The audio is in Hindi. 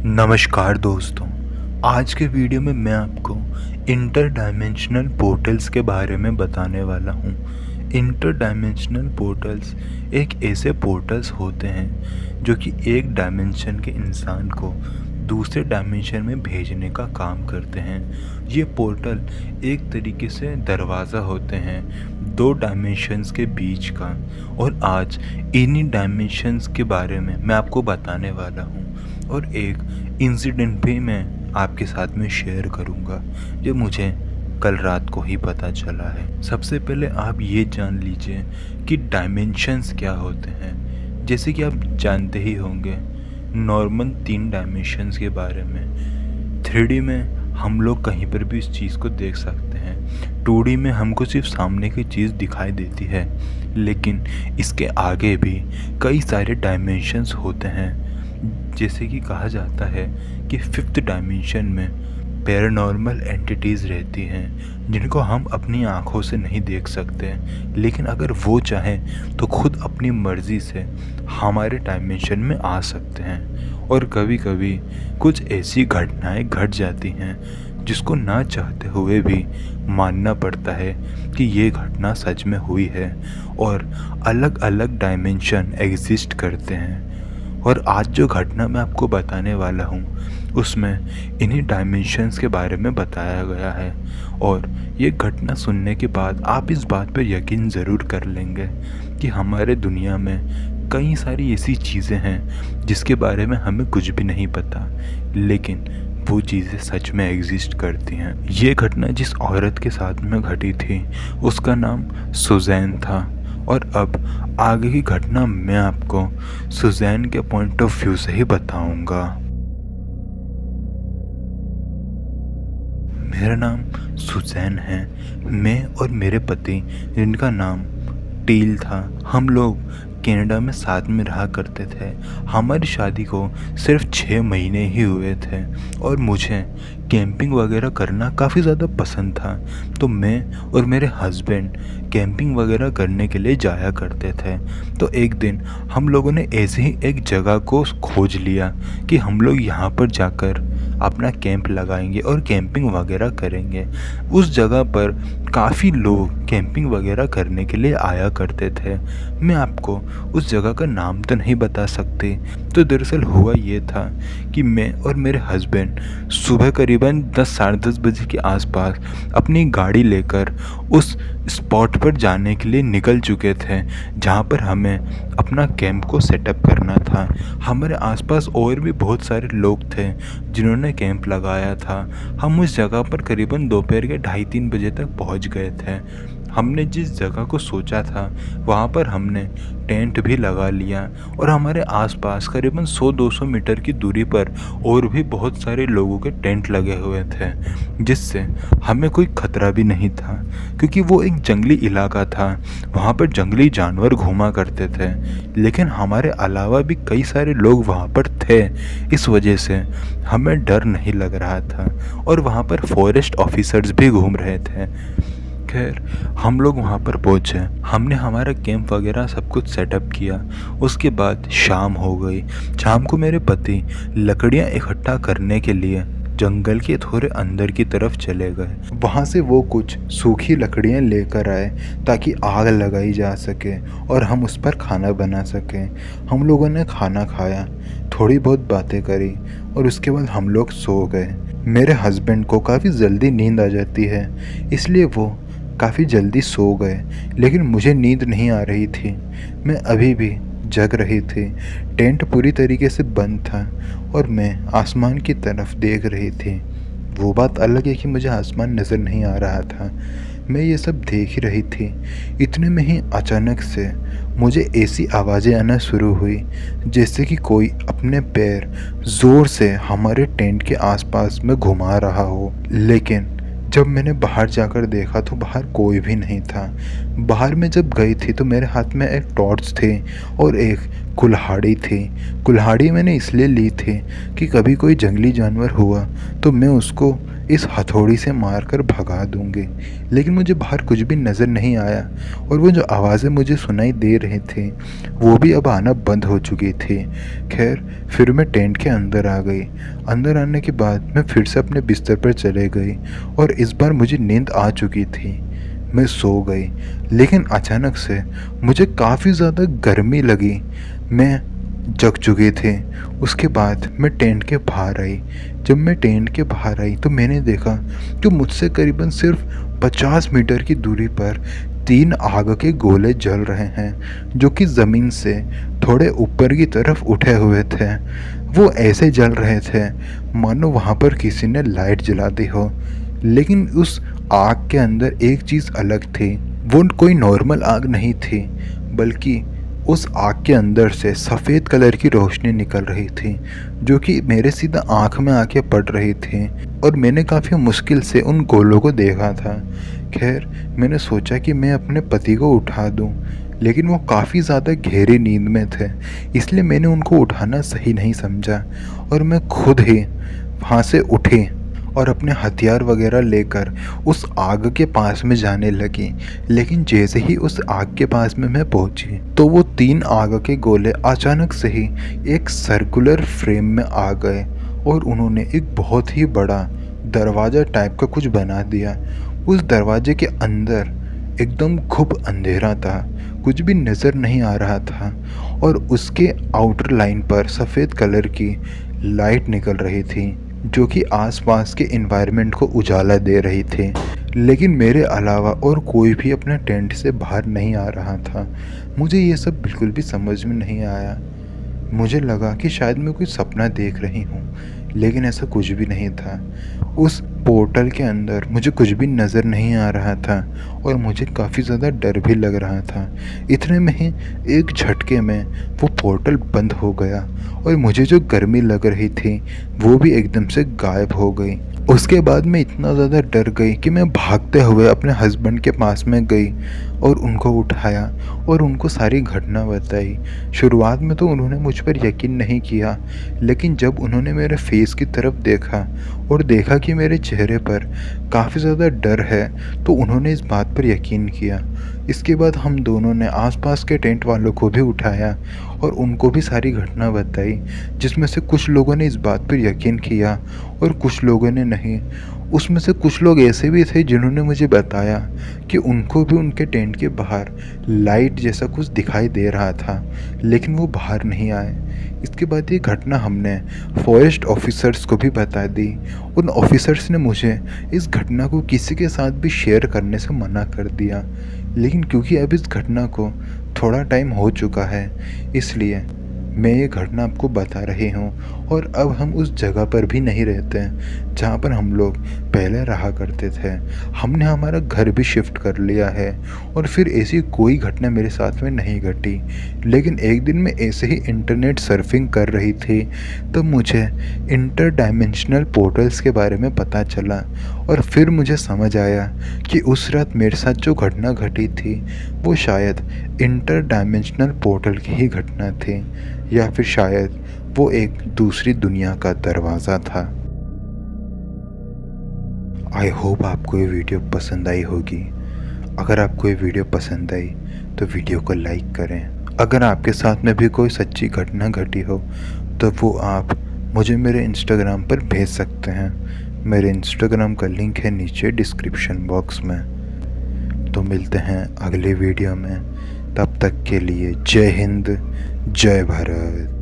नमस्कार दोस्तों। आज के वीडियो में मैं आपको इंटर डायमेंशनल पोर्टल्स के बारे में बताने वाला हूँ। इंटर डायमेंशनल पोर्टल्स एक ऐसे पोर्टल्स होते हैं जो कि एक डायमेंशन के इंसान को दूसरे डायमेंशन में भेजने का काम करते हैं। ये पोर्टल एक तरीके से दरवाज़ा होते हैं दो डायमेंशंस के बीच का, और आज इन्हीं डायमेंशंस के बारे में मैं आपको बताने वाला हूँ और एक इंसिडेंट भी मैं आपके साथ में शेयर करूँगा जो मुझे कल रात को ही पता चला है। सबसे पहले आप ये जान लीजिए कि डायमेंशंस क्या होते हैं। जैसे कि आप जानते ही होंगे नॉर्मल 3 डायमेंशंस के बारे में। 3D में हम लोग कहीं पर भी इस चीज़ को देख सकते हैं। 2D में हमको सिर्फ सामने की चीज़ दिखाई देती है, लेकिन इसके आगे भी कई सारे डायमेंशंस होते हैं। जैसे कि कहा जाता है कि 5th डायमेंशन में पैरानॉर्मल एंटिटीज़ रहती हैं जिनको हम अपनी आँखों से नहीं देख सकते, लेकिन अगर वो चाहें तो खुद अपनी मर्ज़ी से हमारे डायमेंशन में आ सकते हैं। और कभी कभी कुछ ऐसी घटनाएं घट जाती हैं जिसको ना चाहते हुए भी मानना पड़ता है कि ये घटना सच में हुई है और अलग अलग डायमेंशन एग्जिस्ट करते हैं। और आज जो घटना मैं आपको बताने वाला हूँ उसमें इन्हीं डायमेंशंस के बारे में बताया गया है, और ये घटना सुनने के बाद आप इस बात पर यकीन ज़रूर कर लेंगे कि हमारे दुनिया में कई सारी ऐसी चीज़ें हैं जिसके बारे में हमें कुछ भी नहीं पता, लेकिन वो चीज़ें सच में एग्जिस्ट करती हैं। ये घटना जिस औरत के साथ में घटी थी उसका नाम सुज़ैन था, और अब आगे की घटना मैं आपको सुज़ैन के पॉइंट ऑफ व्यू से ही बताऊंगा। मेरा नाम सुज़ैन है। मैं और मेरे पति जिनका नाम टील था, हम लोग कनाडा में साथ में रहा करते थे। हमारी शादी को सिर्फ 6 महीने ही हुए थे और मुझे कैंपिंग वगैरह करना काफ़ी ज़्यादा पसंद था, तो मैं और मेरे हस्बैंड कैंपिंग वगैरह करने के लिए जाया करते थे। तो एक दिन हम लोगों ने ऐसे ही एक जगह को खोज लिया कि हम लोग यहाँ पर जाकर अपना कैंप लगाएंगे और कैंपिंग वगैरह करेंगे। उस जगह पर काफ़ी लोग कैंपिंग वगैरह करने के लिए आया करते थे। मैं आपको उस जगह का नाम तो नहीं बता सकती। तो दरअसल हुआ ये था कि मैं और मेरे हस्बैंड सुबह करीबन 10 साढ़े 10 बजे के आसपास अपनी गाड़ी लेकर उस स्पॉट पर जाने के लिए निकल चुके थे जहाँ पर हमें अपना कैंप को सेटअप करना था। हमारे आसपास और भी बहुत सारे लोग थे जिन्होंने कैंप लगाया था। हम उस जगह पर करीबन दोपहर के 2:30-3 बजे तक पहुँच गए थे। हमने जिस जगह को सोचा था वहाँ पर हमने टेंट भी लगा लिया, और हमारे आसपास करीबन 100-200 मीटर की दूरी पर और भी बहुत सारे लोगों के टेंट लगे हुए थे, जिससे हमें कोई खतरा भी नहीं था क्योंकि वो एक जंगली इलाका था। वहाँ पर जंगली जानवर घूमा करते थे, लेकिन हमारे अलावा भी कई सारे लोग वहाँ पर थे। इस वजह से हमें डर नहीं लग रहा था, और वहाँ पर फॉरेस्ट ऑफिसर्स भी घूम रहे थे। खैर, हम लोग वहाँ पर पहुँचे, हमने हमारा कैंप वगैरह सब कुछ सेटअप किया। उसके बाद शाम हो गई। शाम को मेरे पति लकड़ियाँ इकट्ठा करने के लिए जंगल के थोड़े अंदर की तरफ चले गए। वहाँ से वो कुछ सूखी लकड़ियाँ लेकर आए ताकि आग लगाई जा सके और हम उस पर खाना बना सकें। हम लोगों ने खाना खाया, थोड़ी बहुत बातें करी, और उसके बाद हम लोग सो गए। मेरे हस्बैंड को काफ़ी जल्दी नींद आ जाती है, इसलिए वो काफ़ी जल्दी सो गए, लेकिन मुझे नींद नहीं आ रही थी। मैं अभी भी जग रही थी। टेंट पूरी तरीके से बंद था और मैं आसमान की तरफ देख रही थी। वो बात अलग है कि मुझे आसमान नज़र नहीं आ रहा था, मैं ये सब देख ही रही थी। इतने में ही अचानक से मुझे ऐसी आवाज़ें आना शुरू हुई जैसे कि कोई अपने पैर ज़ोर से हमारे टेंट के आसपास में घुमा रहा हो। लेकिन जब मैंने बाहर जाकर देखा तो बाहर कोई भी नहीं था। बाहर में जब गई थी तो मेरे हाथ में एक टॉर्च थी और एक कुल्हाड़ी थी। कुल्हाड़ी मैंने इसलिए ली थी कि कभी कोई जंगली जानवर हुआ तो मैं उसको इस हथौड़ी से मारकर भगा दूंगी। लेकिन मुझे बाहर कुछ भी नज़र नहीं आया और वो जो आवाज़ें मुझे सुनाई दे रहे थे वो भी अब आना बंद हो चुकी थी। खैर फिर मैं टेंट के अंदर आ गई। अंदर आने के बाद मैं फिर से अपने बिस्तर पर चले गई और इस बार मुझे नींद आ चुकी थी। मैं सो गई, लेकिन अचानक से मुझे काफ़ी ज़्यादा गर्मी लगी। मैं जग चुके थे। उसके बाद मैं टेंट के बाहर आई। जब मैं टेंट के बाहर आई तो मैंने देखा कि मुझसे करीबन सिर्फ 50 मीटर की दूरी पर 3 आग के गोले जल रहे हैं, जो कि ज़मीन से थोड़े ऊपर की तरफ उठे हुए थे। वो ऐसे जल रहे थे मानो वहाँ पर किसी ने लाइट जला दी हो। लेकिन उस आग के अंदर एक चीज़ अलग थी। वो कोई नॉर्मल आग नहीं थी, बल्कि उस आग के अंदर से सफ़ेद कलर की रोशनी निकल रही थी, जो कि मेरे सीधा आँख में आके पड़ रही थी और मैंने काफ़ी मुश्किल से उन गोलों को देखा था। खैर मैंने सोचा कि मैं अपने पति को उठा दूं, लेकिन वो काफ़ी ज़्यादा गहरी नींद में थे, इसलिए मैंने उनको उठाना सही नहीं समझा और मैं खुद ही वहाँ से उठी और अपने हथियार वगैरह लेकर उस आग के पास में जाने लगी। लेकिन जैसे ही उस आग के पास में मैं पहुंची तो वो 3 आग के गोले अचानक से ही एक सर्कुलर फ्रेम में आ गए और उन्होंने एक बहुत ही बड़ा दरवाज़ा टाइप का कुछ बना दिया। उस दरवाजे के अंदर एकदम खूब अंधेरा था, कुछ भी नज़र नहीं आ रहा था और उसके आउटर लाइन पर सफ़ेद कलर की लाइट निकल रही थी, जो कि आसपास के एनवायरनमेंट को उजाला दे रही थी। लेकिन मेरे अलावा और कोई भी अपने टेंट से बाहर नहीं आ रहा था। मुझे ये सब बिल्कुल भी समझ में नहीं आया। मुझे लगा कि शायद मैं कोई सपना देख रही हूँ, लेकिन ऐसा कुछ भी नहीं था। उस पोर्टल के अंदर मुझे कुछ भी नज़र नहीं आ रहा था और मुझे काफ़ी ज़्यादा डर भी लग रहा था। इतने में ही एक झटके में वो पोर्टल बंद हो गया और मुझे जो गर्मी लग रही थी वो भी एकदम से गायब हो गई। उसके बाद मैं इतना ज़्यादा डर गई कि मैं भागते हुए अपने हस्बैंड के पास में गई और उनको उठाया और उनको सारी घटना बताई। शुरुआत में तो उन्होंने मुझ पर यकीन नहीं किया, लेकिन जब उन्होंने मेरे फेस की तरफ देखा और देखा कि मेरे चेहरे पर काफ़ी ज़्यादा डर है, तो उन्होंने इस बात पर यकीन किया। इसके बाद हम दोनों ने आसपास के टेंट वालों को भी उठाया और उनको भी सारी घटना बताई, जिसमें से कुछ लोगों ने इस बात पर यकीन किया और कुछ लोगों ने नहीं। उसमें से कुछ लोग ऐसे भी थे जिन्होंने मुझे बताया कि उनको भी उनके टेंट के बाहर लाइट जैसा कुछ दिखाई दे रहा था, लेकिन वो बाहर नहीं आए। इसके बाद ये घटना हमने फॉरेस्ट ऑफिसर्स को भी बता दी। उन ऑफिसर्स ने मुझे इस घटना को किसी के साथ भी शेयर करने से मना कर दिया, लेकिन क्योंकि अब इस घटना को थोड़ा टाइम हो चुका है, इसलिए मैं ये घटना आपको बता रही हूँ। और अब हम उस जगह पर भी नहीं रहते हैं जहाँ पर हम लोग पहले रहा करते थे। हमने हमारा घर भी शिफ्ट कर लिया है और फिर ऐसी कोई घटना मेरे साथ में नहीं घटी। लेकिन एक दिन मैं ऐसे ही इंटरनेट सर्फिंग कर रही थी तब मुझे इंटर डायमेंशनल पोर्टल्स के बारे में पता चला और फिर मुझे समझ आया कि उस रात मेरे साथ जो घटना घटी थी वो शायद इंटर डायमेंशनल पोर्टल की ही घटना थी, या फिर शायद वो एक दूसरी दुनिया का दरवाज़ा था। आई होप आपको ये वीडियो पसंद आई होगी। अगर आपको ये वीडियो पसंद आई तो वीडियो को लाइक करें। अगर आपके साथ में भी कोई सच्ची घटना घटी हो तो वो आप मुझे मेरे इंस्टाग्राम पर भेज सकते हैं। मेरे इंस्टाग्राम का लिंक है नीचे डिस्क्रिप्शन बॉक्स में। तो मिलते हैं अगले वीडियो में, तब तक के लिए जय हिंद, जय भारत।